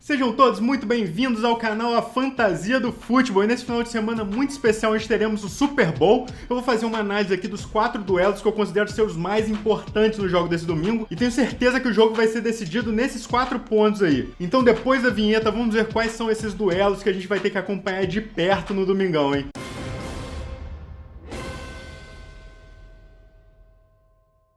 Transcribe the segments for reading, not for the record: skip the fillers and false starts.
Sejam todos muito bem-vindos ao canal A Fantasia do Futebol. E nesse final de semana muito especial, nós teremos o Super Bowl. Eu vou fazer uma análise aqui dos 4 duelos que eu considero ser os mais importantes no jogo desse domingo. E tenho certeza que o jogo vai ser decidido nesses 4 pontos aí. Então depois da vinheta, vamos ver quais são esses duelos que a gente vai ter que acompanhar de perto no domingão, hein?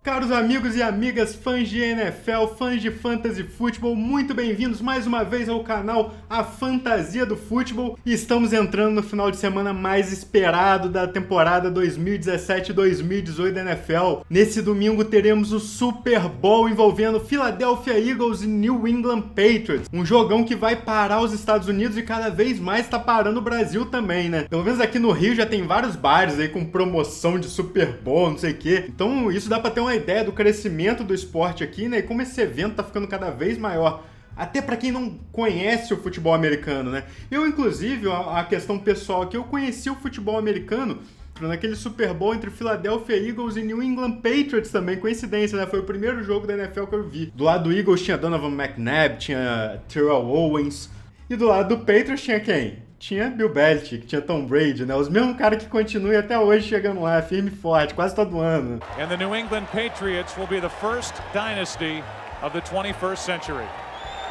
Caros amigos e amigas, fãs de NFL, fãs de Fantasy Futebol, muito bem-vindos mais uma vez ao canal A Fantasia do Futebol. E estamos entrando no final de semana mais esperado da temporada 2017-2018 da NFL. Nesse domingo teremos o Super Bowl envolvendo Philadelphia Eagles e New England Patriots. Um jogão que vai parar os Estados Unidos e cada vez mais tá parando o Brasil também, né? Pelo menos aqui no Rio já tem vários bares aí com promoção de Super Bowl, não sei o quê. Então isso dá pra ter uma ideia do crescimento do esporte aqui, né? E como esse evento tá ficando cada vez maior. Até para quem não conhece o futebol americano, né? Eu, inclusive, a questão pessoal aqui, eu conheci o futebol americano naquele Super Bowl entre Philadelphia Eagles e New England Patriots também, coincidência, né? Foi o primeiro jogo da NFL que eu vi. Do lado do Eagles tinha Donovan McNabb, tinha Terrell Owens. E do lado do Patriots tinha quem? Tinha Bill Belichick, tinha Tom Brady, né? Os mesmos caras que continuam até hoje chegando lá, firme e forte, quase todo ano. And the New England Patriots will be the first dynasty of the 21st century.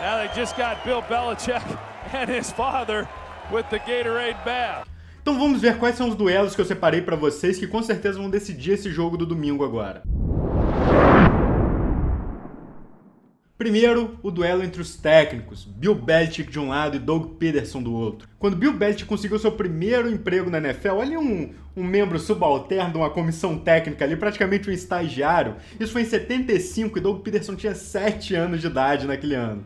Now they just got Bill Belichick and his father with the Gatorade bath. Então vamos ver quais são os duelos que eu separei pra vocês que com certeza vão decidir esse jogo do domingo agora. Primeiro, o duelo entre os técnicos, Bill Belichick de um lado e Doug Peterson do outro. Quando Bill Belichick conseguiu seu primeiro emprego na NFL, olha um membro subalterno de uma comissão técnica ali, praticamente um estagiário. Isso foi em 75 e Doug Peterson tinha 7 anos de idade naquele ano.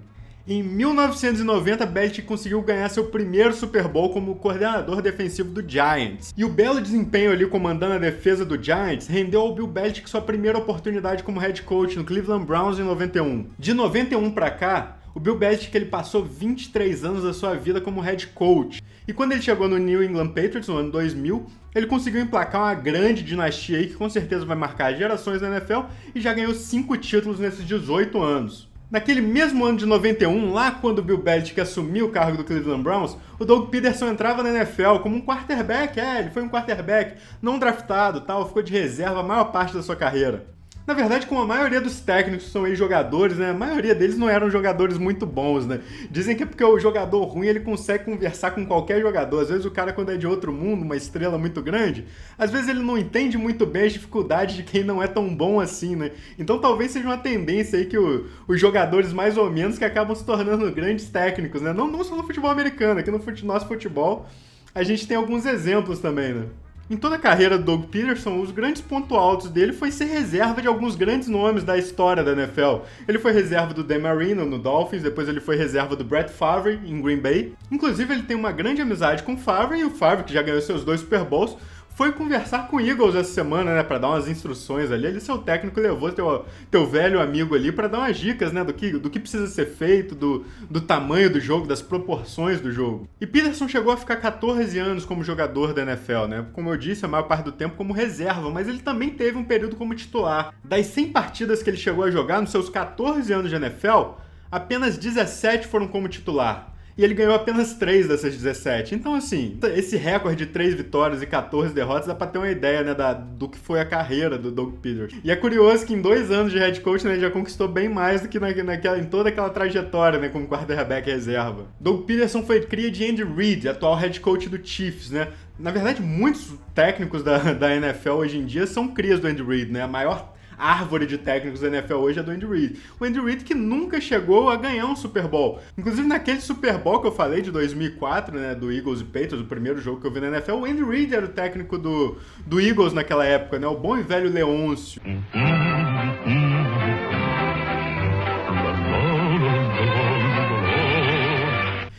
Em 1990, Belichick conseguiu ganhar seu primeiro Super Bowl como coordenador defensivo do Giants. E o belo desempenho ali comandando a defesa do Giants rendeu ao Bill Belichick sua primeira oportunidade como head coach no Cleveland Browns em 91. De 91 para cá, o Bill Belichick ele passou 23 anos da sua vida como head coach. E quando ele chegou no New England Patriots no ano 2000, ele conseguiu emplacar uma grande dinastia aí que com certeza vai marcar gerações da NFL e já ganhou 5 títulos nesses 18 anos. Naquele mesmo ano de 91, lá quando o Bill Belichick assumiu o cargo do Cleveland Browns, o Doug Peterson entrava na NFL como um quarterback, ele foi um quarterback não draftado, ficou de reserva a maior parte da sua carreira. Na verdade, como a maioria dos técnicos são ex-jogadores, né, a maioria deles não eram jogadores muito bons, né? Dizem que é porque o jogador ruim, ele consegue conversar com qualquer jogador. Às vezes o cara, quando é de outro mundo, uma estrela muito grande, às vezes ele não entende muito bem as dificuldades de quem não é tão bom assim, né? Então talvez seja uma tendência aí que os jogadores mais ou menos que acabam se tornando grandes técnicos, né? Não só no futebol americano, aqui no nosso futebol a gente tem alguns exemplos também, né? Em toda a carreira do Doug Peterson, os grandes pontos altos dele foi ser reserva de alguns grandes nomes da história da NFL. Ele foi reserva do Dan Marino no Dolphins, depois ele foi reserva do Brett Favre em Green Bay. Inclusive, ele tem uma grande amizade com o Favre, e o Favre, que já ganhou seus 2 Super Bowls, foi conversar com o Eagles essa semana, né, pra dar umas instruções ali. Ele, seu técnico, levou teu velho amigo ali pra dar umas dicas, né, do que precisa ser feito, do tamanho do jogo, das proporções do jogo. E Peterson chegou a ficar 14 anos como jogador da NFL, né, como eu disse, a maior parte do tempo como reserva, mas ele também teve um período como titular. Das 100 partidas que ele chegou a jogar, nos seus 14 anos de NFL, apenas 17 foram como titular. E ele ganhou apenas 3 dessas 17. Então, assim, esse recorde de 3 vitórias e 14 derrotas dá pra ter uma ideia, né, do que foi a carreira do Doug Peterson. E é curioso que em 2 anos de head coach, né, ele já conquistou bem mais do que em toda aquela trajetória, né, como quarterback reserva. Doug Peterson foi cria de Andy Reid, atual head coach do Chiefs, né. Na verdade, muitos técnicos da NFL hoje em dia são crias do Andy Reid, né. A maior árvore de técnicos da NFL hoje é do Andy Reid. O Andy Reid que nunca chegou a ganhar um Super Bowl. Inclusive naquele Super Bowl que eu falei de 2004, né, do Eagles e Patriots, o primeiro jogo que eu vi na NFL, o Andy Reid era o técnico do Eagles naquela época, né, o bom e velho Leôncio.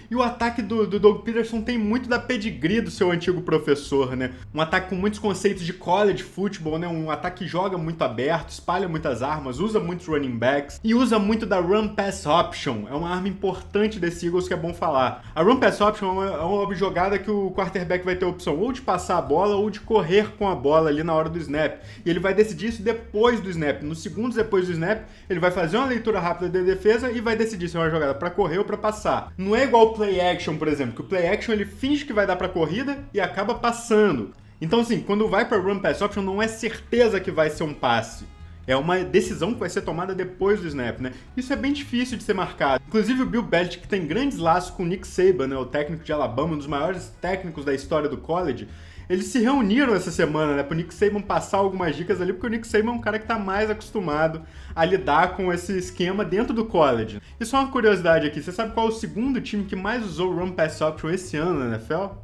E E o ataque do Doug Peterson tem muito da pedigree do seu antigo professor, né? Um ataque com muitos conceitos de college football, né? Um ataque que joga muito aberto, espalha muitas armas, usa muitos running backs e usa muito da run pass option. É uma arma importante desse Eagles que é bom falar. A run pass option é uma jogada que o quarterback vai ter a opção ou de passar a bola ou de correr com a bola ali na hora do snap. E ele vai decidir isso depois do snap. Nos segundos depois do snap, ele vai fazer uma leitura rápida da defesa e vai decidir se é uma jogada para correr ou para passar. Não é igual o play action, por exemplo, que o play action ele finge que vai dar para corrida e acaba passando. Então, assim, quando vai para run pass option, não é certeza que vai ser um passe. É uma decisão que vai ser tomada depois do snap, né? Isso é bem difícil de ser marcado. Inclusive o Bill Belichick tem grandes laços com o Nick Saban, né? O técnico de Alabama, um dos maiores técnicos da história do college. Eles se reuniram essa semana, né, pro Nick Saban passar algumas dicas ali, porque o Nick Saban é um cara que tá mais acostumado a lidar com esse esquema dentro do college. E só uma curiosidade aqui, você sabe qual é o segundo time que mais usou run pass option esse ano na NFL?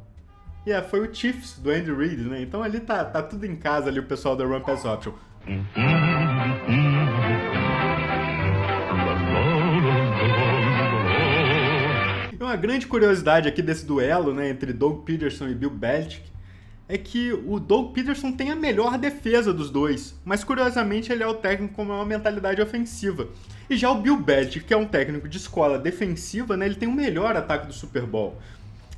Foi o Chiefs, do Andy Reid, né? Então ali tá tudo em casa ali o pessoal da run pass option. E uma grande curiosidade aqui desse duelo, né, entre Doug Peterson e Bill Belichick, é que o Doug Peterson tem a melhor defesa dos dois, mas curiosamente ele é o técnico com uma mentalidade ofensiva. E já o Bill Belichick, que é um técnico de escola defensiva, né, ele tem o melhor ataque do Super Bowl.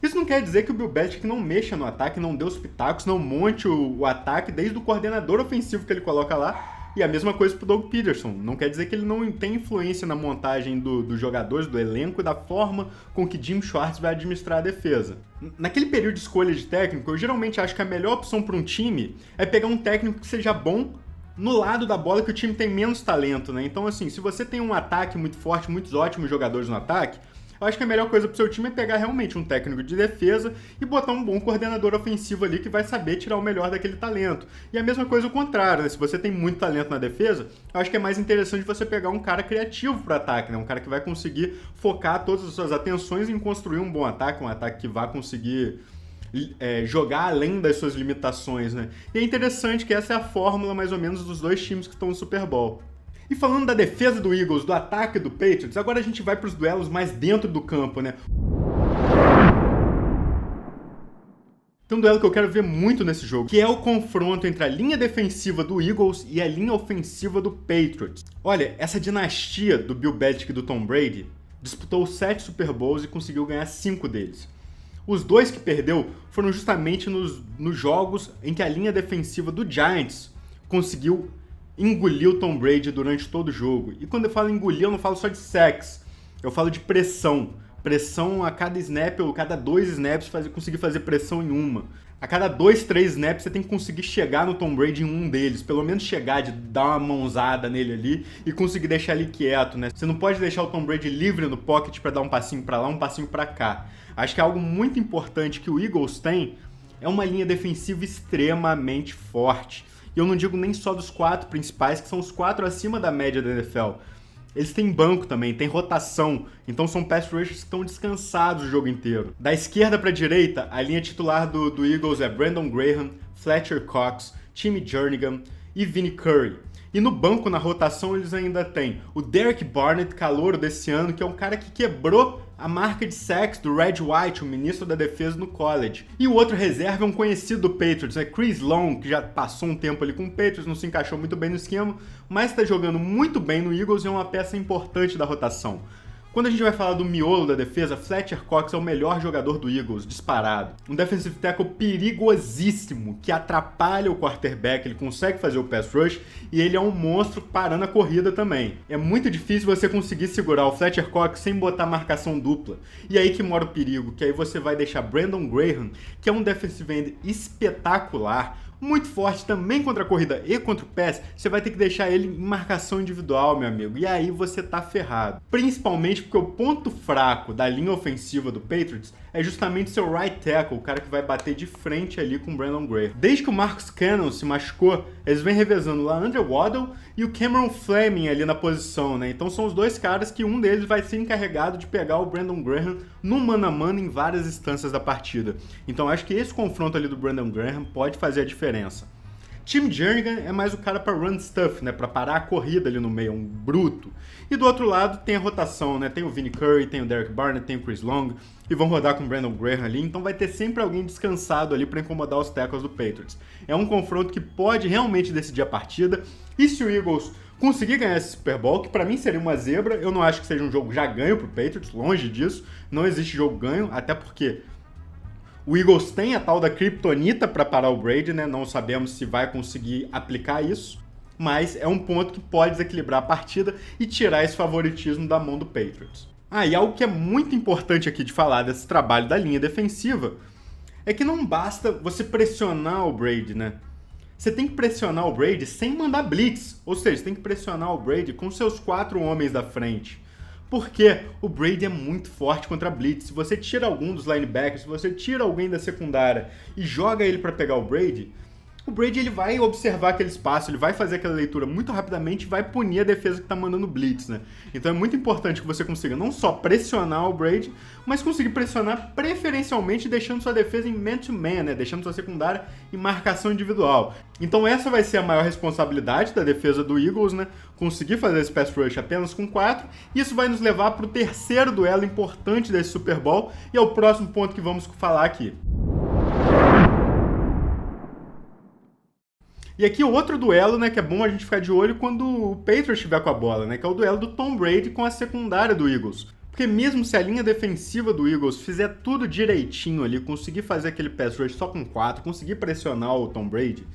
Isso não quer dizer que o Bill Belichick não mexa no ataque, não dê os pitacos, não monte o ataque desde o coordenador ofensivo que ele coloca lá. E a mesma coisa pro Doug Peterson. Não quer dizer que ele não tem influência na montagem dos jogadores, do elenco e da forma com que Jim Schwartz vai administrar a defesa. Naquele período de escolha de técnico, eu geralmente acho que a melhor opção para um time é pegar um técnico que seja bom no lado da bola que o time tem menos talento, né? Então, assim, se você tem um ataque muito forte, muitos ótimos jogadores no ataque, eu acho que a melhor coisa pro seu time é pegar realmente um técnico de defesa e botar um bom coordenador ofensivo ali que vai saber tirar o melhor daquele talento. E a mesma coisa o contrário, né? Se você tem muito talento na defesa, eu acho que é mais interessante você pegar um cara criativo pro ataque, né? Um cara que vai conseguir focar todas as suas atenções em construir um bom ataque, um ataque que vai conseguir jogar além das suas limitações, né? E é interessante que essa é a fórmula mais ou menos dos dois times que estão no Super Bowl. E falando da defesa do Eagles, do ataque do Patriots, agora a gente vai para os duelos mais dentro do campo, né? Tem um duelo que eu quero ver muito nesse jogo, que é o confronto entre a linha defensiva do Eagles e a linha ofensiva do Patriots. Olha, essa dinastia do Bill Belichick e do Tom Brady disputou 7 Super Bowls e conseguiu ganhar 5 deles. Os 2 que perdeu foram justamente nos jogos em que a linha defensiva do Giants conseguiu engoliu o Tom Brady durante todo o jogo. E quando eu falo engolir, eu não falo só de sacks, eu falo de pressão. Pressão a cada snap ou cada 2 snaps, conseguir fazer pressão em uma. A cada 2, 3 snaps você tem que conseguir chegar no Tom Brady em um deles. Pelo menos chegar, de dar uma mãozada nele ali e conseguir deixar ele quieto, né? Você não pode deixar o Tom Brady livre no pocket para dar um passinho para lá, um passinho para cá. Acho que é algo muito importante que o Eagles tem, é uma linha defensiva extremamente forte. E eu não digo nem só dos 4 principais, que são os 4 acima da média da NFL. Eles têm banco também, tem rotação, então são pass rushers que estão descansados o jogo inteiro. Da esquerda para a direita, a linha titular do Eagles é Brandon Graham, Fletcher Cox, Timmy Jernigan e Vinny Curry. E no banco, na rotação, eles ainda têm o Derek Barnett, calouro desse ano, que é um cara que quebrou a marca de sacks do Red White, o ministro da defesa no college. E o outro reserva é um conhecido do Patriots, Chris Long, que já passou um tempo ali com o Patriots, não se encaixou muito bem no esquema, mas está jogando muito bem no Eagles e é uma peça importante da rotação. Quando a gente vai falar do miolo da defesa, Fletcher Cox é o melhor jogador do Eagles, disparado. Um defensive tackle perigosíssimo, que atrapalha o quarterback, ele consegue fazer o pass rush e ele é um monstro parando a corrida também. É muito difícil você conseguir segurar o Fletcher Cox sem botar marcação dupla. E aí que mora o perigo, que aí você vai deixar Brandon Graham, que é um defensive end espetacular, muito forte também contra a corrida e contra o pass, você vai ter que deixar ele em marcação individual, meu amigo, e aí você tá ferrado. Principalmente porque o ponto fraco da linha ofensiva do Patriots é justamente seu right tackle, o cara que vai bater de frente ali com o Brandon Graham. Desde que o Marcus Cannon se machucou, eles vêm revezando lá Andrew Waddle e o Cameron Fleming ali na posição, né? Então são os dois caras que um deles vai ser encarregado de pegar o Brandon Graham no mano a mano em várias instâncias da partida. Então acho que esse confronto ali do Brandon Graham pode fazer a diferença. Tim Jernigan é mais o cara para run stuff, né, para parar a corrida ali no meio, um bruto. E do outro lado tem a rotação, né, tem o Vinnie Curry, tem o Derek Barnett, tem o Chris Long, e vão rodar com o Brandon Graham ali, então vai ter sempre alguém descansado ali para incomodar os tackles do Patriots. É um confronto que pode realmente decidir a partida, e se o Eagles conseguir ganhar esse Super Bowl, que pra mim seria uma zebra, eu não acho que seja um jogo já ganho pro Patriots, longe disso, não existe jogo ganho, até porque o Eagles tem a tal da kryptonita para parar o Brady, né? Não sabemos se vai conseguir aplicar isso, mas é um ponto que pode desequilibrar a partida e tirar esse favoritismo da mão do Patriots. E algo que é muito importante aqui de falar desse trabalho da linha defensiva é que não basta você pressionar o Brady, né? Você tem que pressionar o Brady sem mandar blitz, ou seja, você tem que pressionar o Brady com seus 4 homens da frente. Porque o Brady é muito forte contra a blitz. Se você tira algum dos linebackers, se você tira alguém da secundária e joga ele para pegar o Brady ele vai observar aquele espaço, ele vai fazer aquela leitura muito rapidamente e vai punir a defesa que está mandando blitz, né? Então é muito importante que você consiga não só pressionar o Brady, mas conseguir pressionar preferencialmente deixando sua defesa em man-to-man, né? Deixando sua secundária em marcação individual. Então essa vai ser a maior responsabilidade da defesa do Eagles, né? Conseguir fazer esse pass rush apenas com 4. Isso vai nos levar para o terceiro duelo importante desse Super Bowl e é o próximo ponto que vamos falar aqui. E aqui outro duelo, né, que é bom a gente ficar de olho quando o Patriots estiver com a bola, né, que é o duelo do Tom Brady com a secundária do Eagles. Porque mesmo se a linha defensiva do Eagles fizer tudo direitinho ali, conseguir fazer aquele pass rush só com 4, conseguir pressionar o Tom Brady,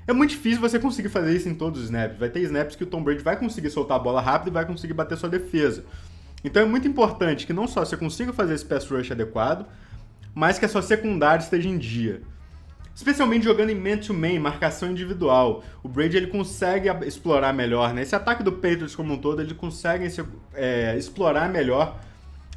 é muito difícil você conseguir fazer isso em todos os snaps. Vai ter snaps que o Tom Brady vai conseguir soltar a bola rápido e vai conseguir bater sua defesa. Então é muito importante que não só você consiga fazer esse pass rush adequado, mas que a sua secundária esteja em dia. Especialmente jogando em man-to-man, marcação individual. O Brady ele consegue explorar melhor, né? Esse ataque do Patriots como um todo, ele consegue explorar melhor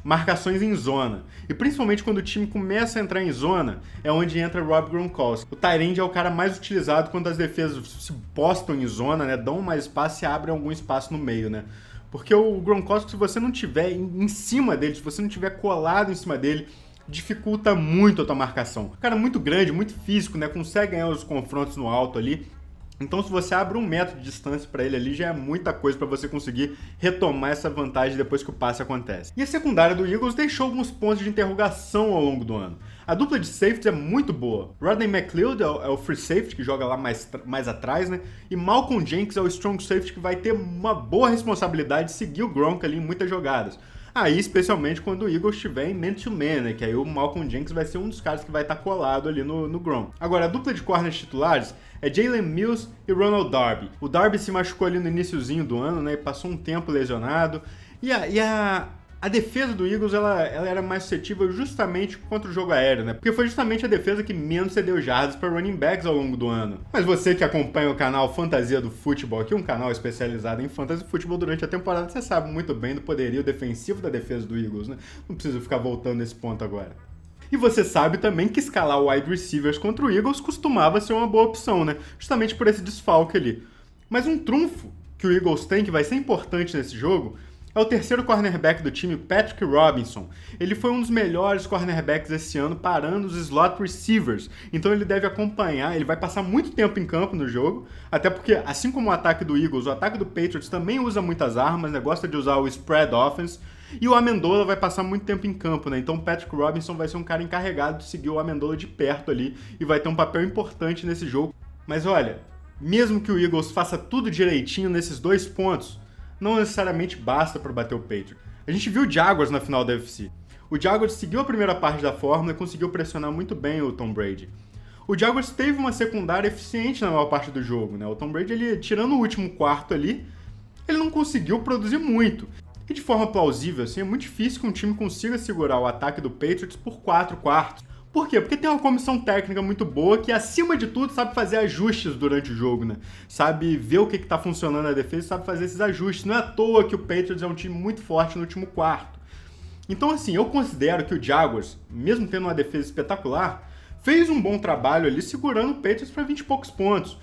marcações em zona. E principalmente quando o time começa a entrar em zona, é onde entra Rob Gronkowski. O tight end é o cara mais utilizado quando as defesas se postam em zona, né? Dão mais espaço e abrem algum espaço no meio, né? Porque o Gronkowski, se você não tiver em cima dele, se você não tiver colado em cima dele, dificulta muito a tua marcação. O cara é muito grande, muito físico, né? Consegue ganhar os confrontos no alto ali. Então, se você abre 1 metro de distância para ele ali, já é muita coisa para você conseguir retomar essa vantagem depois que o passe acontece. E a secundária do Eagles deixou alguns pontos de interrogação ao longo do ano. A dupla de safeties é muito boa. Rodney McLeod é o free safety, que joga lá mais atrás, né? E Malcolm Jenkins é o strong safety, que vai ter uma boa responsabilidade de seguir o Gronk ali em muitas jogadas. Aí, especialmente quando o Eagles estiver em man-to-man, né? Que aí o Malcolm Jenkins vai ser um dos caras que vai estar colado ali no Gronk. Agora, a dupla de corners titulares é Jalen Mills e Ronald Darby. O Darby se machucou ali no iniciozinho do ano, né? E passou um tempo lesionado. E a defesa do Eagles, ela era mais suscetível justamente contra o jogo aéreo, né? Porque foi justamente a defesa que menos cedeu jardas para running backs ao longo do ano. Mas você que acompanha o canal Fantasia do Futebol, aqui um canal especializado em fantasy futebol durante a temporada, você sabe muito bem do poderio defensivo da defesa do Eagles, né? Não preciso ficar voltando nesse ponto agora. E você sabe também que escalar wide receivers contra o Eagles costumava ser uma boa opção, né? Justamente por esse desfalque ali. Mas um trunfo que o Eagles tem, que vai ser importante nesse jogo, é o terceiro cornerback do time, Patrick Robinson. Ele foi um dos melhores cornerbacks esse ano parando os slot receivers. Então ele deve acompanhar, ele vai passar muito tempo em campo no jogo, até porque, assim como o ataque do Eagles, o ataque do Patriots também usa muitas armas, né? Gosta de usar o spread offense. E o Amendola vai passar muito tempo em campo, né? Então o Patrick Robinson vai ser um cara encarregado de seguir o Amendola de perto ali e vai ter um papel importante nesse jogo. Mas olha, mesmo que o Eagles faça tudo direitinho nesses 2 pontos, não necessariamente basta para bater o Patriots. A gente viu o Jaguars na final da UFC. O Jaguars seguiu a primeira parte da fórmula e conseguiu pressionar muito bem o Tom Brady. O Jaguars teve uma secundária eficiente na maior parte do jogo, né? O Tom Brady, ele, tirando o último quarto ali, ele não conseguiu produzir muito. E de forma plausível, assim, é muito difícil que um time consiga segurar o ataque do Patriots por 4 quartos. Por quê? Porque tem uma comissão técnica muito boa que, acima de tudo, sabe fazer ajustes durante o jogo, né? Sabe ver o que tá funcionando na defesa e sabe fazer esses ajustes. Não é à toa que o Patriots é um time muito forte no último quarto. Então, assim, eu considero que o Jaguars, mesmo tendo uma defesa espetacular, fez um bom trabalho ali segurando o Patriots para 20 e poucos pontos.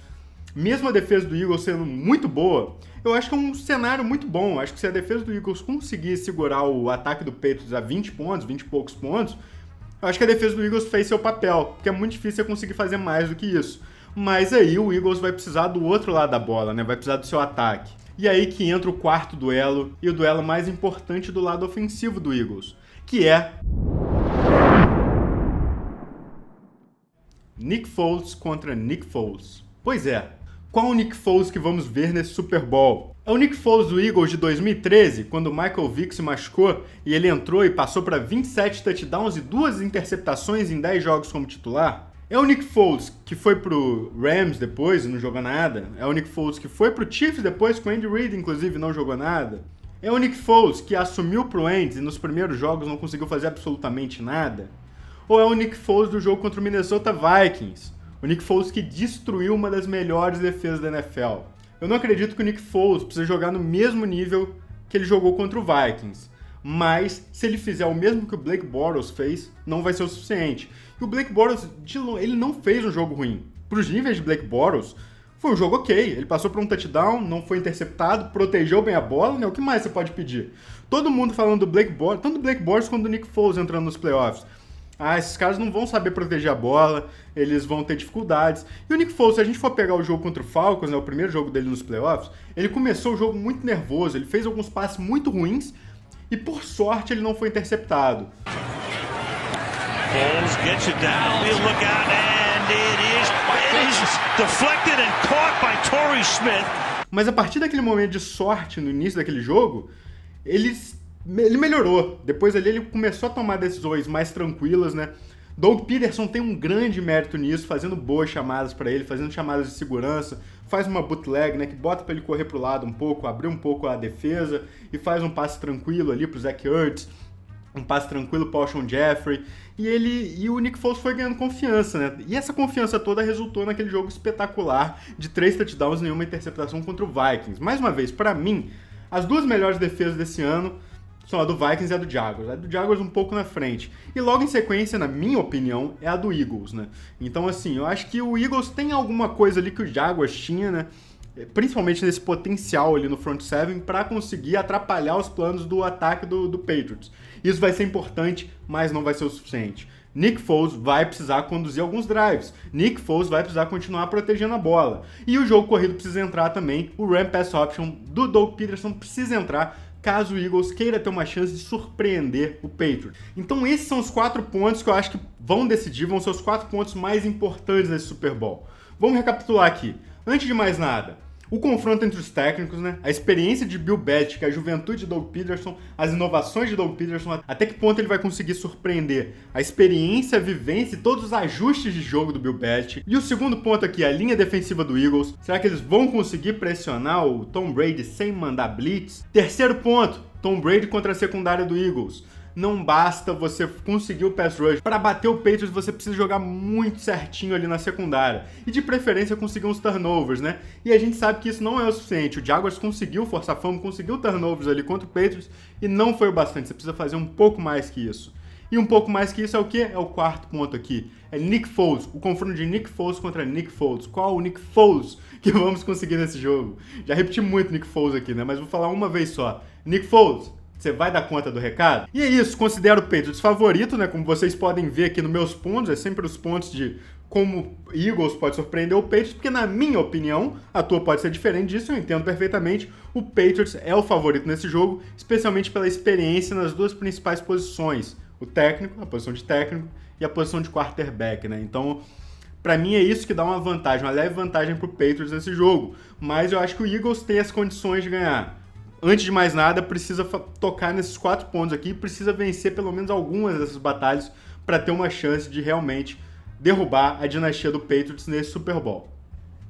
Mesmo a defesa do Eagles sendo muito boa, eu acho que é um cenário muito bom. Acho que se a defesa do Eagles conseguir segurar o ataque do Patriots a 20 pontos, 20 e poucos pontos, eu acho que a defesa do Eagles fez seu papel, porque é muito difícil você conseguir fazer mais do que isso. Mas aí o Eagles vai precisar do outro lado da bola, né? Vai precisar do seu ataque. E aí que entra o quarto duelo, e o duelo mais importante do lado ofensivo do Eagles, que é Nick Foles contra Nick Foles. Pois é, qual o Nick Foles que vamos ver nesse Super Bowl? É o Nick Foles do Eagles de 2013, quando o Michael Vick se machucou e ele entrou e passou para 27 touchdowns e 2 interceptações em 10 jogos como titular? É o Nick Foles que foi pro Rams depois e não jogou nada? É o Nick Foles que foi pro Chiefs depois com o Andy Reid, inclusive, não jogou nada? É o Nick Foles que assumiu pro Andy e nos primeiros jogos não conseguiu fazer absolutamente nada? Ou é o Nick Foles do jogo contra o Minnesota Vikings? O Nick Foles que destruiu uma das melhores defesas da NFL. Eu não acredito que o Nick Foles precisa jogar no mesmo nível que ele jogou contra o Vikings. Mas, se ele fizer o mesmo que o Blake Bortles fez, não vai ser o suficiente. E o Blake Bortles, ele não fez um jogo ruim. Para os níveis de Blake Bortles, foi um jogo ok. Ele passou por um touchdown, não foi interceptado, protegeu bem a bola, né? O que mais você pode pedir? Todo mundo falando do Blake Bortles, tanto do Blake Bortles quanto do Nick Foles entrando nos playoffs. Esses caras não vão saber proteger a bola, eles vão ter dificuldades. E o Nick Foles, se a gente for pegar o jogo contra o Falcons, né, o primeiro jogo dele nos playoffs, ele começou o jogo muito nervoso, ele fez alguns passes muito ruins e, por sorte, ele não foi interceptado. Foles gets it down, you look out, and it is deflected and caught by Torrey Smith. Mas a partir daquele momento de sorte no início daquele jogo, ele melhorou. Depois ali ele começou a tomar decisões mais tranquilas, né? Doug Peterson tem um grande mérito nisso, fazendo boas chamadas para ele, fazendo chamadas de segurança, faz uma bootleg, né, que bota para ele correr pro lado um pouco, abrir um pouco a defesa e faz um passe tranquilo ali pro Zach Ertz, um passe tranquilo pro Alshon Jeffrey, e o Nick Foles foi ganhando confiança, né? E essa confiança toda resultou naquele jogo espetacular de 3 touchdowns e nenhuma interceptação contra o Vikings. Mais uma vez, para mim, as duas melhores defesas desse ano são a do Vikings e a do Jaguars. A do Jaguars um pouco na frente. E logo em sequência, na minha opinião, é a do Eagles, né? Então, assim, eu acho que o Eagles tem alguma coisa ali que o Jaguars tinha, né? Principalmente nesse potencial ali no front seven para conseguir atrapalhar os planos do ataque do Patriots. Isso vai ser importante, mas não vai ser o suficiente. Nick Foles vai precisar conduzir alguns drives. Nick Foles vai precisar continuar protegendo a bola. E o jogo corrido precisa entrar também. O Run Pass Option do Doug Peterson precisa entrar caso o Eagles queira ter uma chance de surpreender o Patriots. Então esses são os 4 pontos que eu acho que vão decidir, vão ser os 4 pontos mais importantes desse Super Bowl. Vamos recapitular aqui. Antes de mais nada, o confronto entre os técnicos, né? A experiência de Bill Belichick, a juventude de Doug Peterson, as inovações de Doug Peterson, até que ponto ele vai conseguir surpreender a experiência, a vivência e todos os ajustes de jogo do Bill Belichick. E o segundo ponto aqui, a linha defensiva do Eagles. Será que eles vão conseguir pressionar o Tom Brady sem mandar blitz? Terceiro ponto, Tom Brady contra a secundária do Eagles. Não basta você conseguir o pass rush. Para bater o Patriots, você precisa jogar muito certinho ali na secundária. E de preferência conseguir uns turnovers, né? E a gente sabe que isso não é o suficiente. O Jaguars conseguiu forçar fome, conseguiu turnovers ali contra o Patriots e não foi o bastante. Você precisa fazer um pouco mais que isso. E um pouco mais que isso é o quê? É o quarto ponto aqui. É Nick Foles. O confronto de Nick Foles contra Nick Foles. Qual o Nick Foles que vamos conseguir nesse jogo? Já repeti muito Nick Foles aqui, né? Mas vou falar uma vez só. Nick Foles, você vai dar conta do recado? E é isso, considero o Patriots favorito, né? Como vocês podem ver aqui nos meus pontos, é sempre os pontos de como Eagles pode surpreender o Patriots, porque na minha opinião, a tua pode ser diferente disso, eu entendo perfeitamente. O Patriots é o favorito nesse jogo, especialmente pela experiência nas duas principais posições. O técnico, a posição de técnico, e a posição de quarterback, né? Então, pra mim é isso que dá uma vantagem, uma leve vantagem pro Patriots nesse jogo. Mas eu acho que o Eagles tem as condições de ganhar. Antes de mais nada, precisa tocar nesses 4 pontos aqui, precisa vencer pelo menos algumas dessas batalhas para ter uma chance de realmente derrubar a dinastia do Patriots nesse Super Bowl.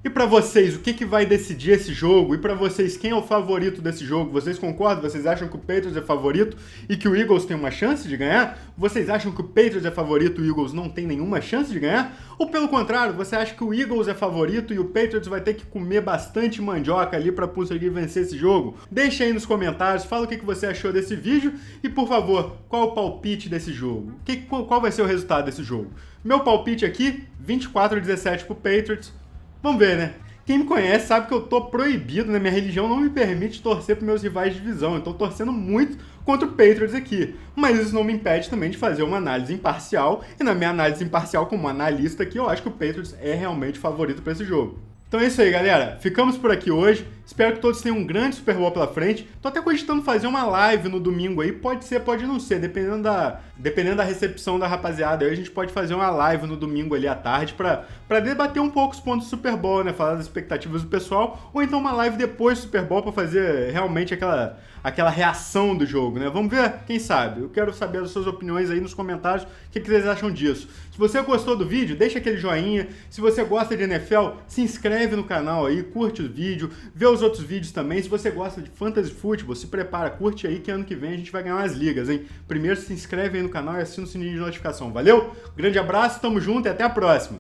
E para vocês, o que vai decidir esse jogo? E para vocês, quem é o favorito desse jogo? Vocês concordam? Vocês acham que o Patriots é favorito e que o Eagles tem uma chance de ganhar? Vocês acham que o Patriots é favorito e o Eagles não tem nenhuma chance de ganhar? Ou pelo contrário, você acha que o Eagles é favorito e o Patriots vai ter que comer bastante mandioca ali para conseguir vencer esse jogo? Deixa aí nos comentários, fala o que você achou desse vídeo e, por favor, qual o palpite desse jogo? Qual vai ser o resultado desse jogo? Meu palpite aqui, 24-17 pro Patriots. Vamos ver, né? Quem me conhece sabe que eu tô proibido, né? Minha religião não me permite torcer para meus rivais de divisão. Eu tô torcendo muito contra o Patriots aqui. Mas isso não me impede também de fazer uma análise imparcial. E na minha análise imparcial como analista aqui, eu acho que o Patriots é realmente favorito para esse jogo. Então é isso aí, galera. Ficamos por aqui hoje. Espero que todos tenham um grande Super Bowl pela frente. Tô até cogitando fazer uma live no domingo aí. Pode ser, pode não ser. Dependendo da recepção da rapaziada. Aí a gente pode fazer uma live no domingo ali à tarde pra debater um pouco os pontos do Super Bowl, né? Falar das expectativas do pessoal. Ou então uma live depois do Super Bowl pra fazer realmente aquela reação do jogo, né? Vamos ver? Quem sabe? Eu quero saber as suas opiniões aí nos comentários. O que vocês acham disso? Se você gostou do vídeo, deixa aquele joinha. Se você gosta de NFL, se inscreve no canal aí, curte o vídeo, vê os outros vídeos também. Se você gosta de Fantasy Football, se prepara, curte aí que ano que vem a gente vai ganhar umas ligas, hein? Primeiro se inscreve aí no canal e assina o sininho de notificação. Valeu? Grande abraço, tamo junto e até a próxima!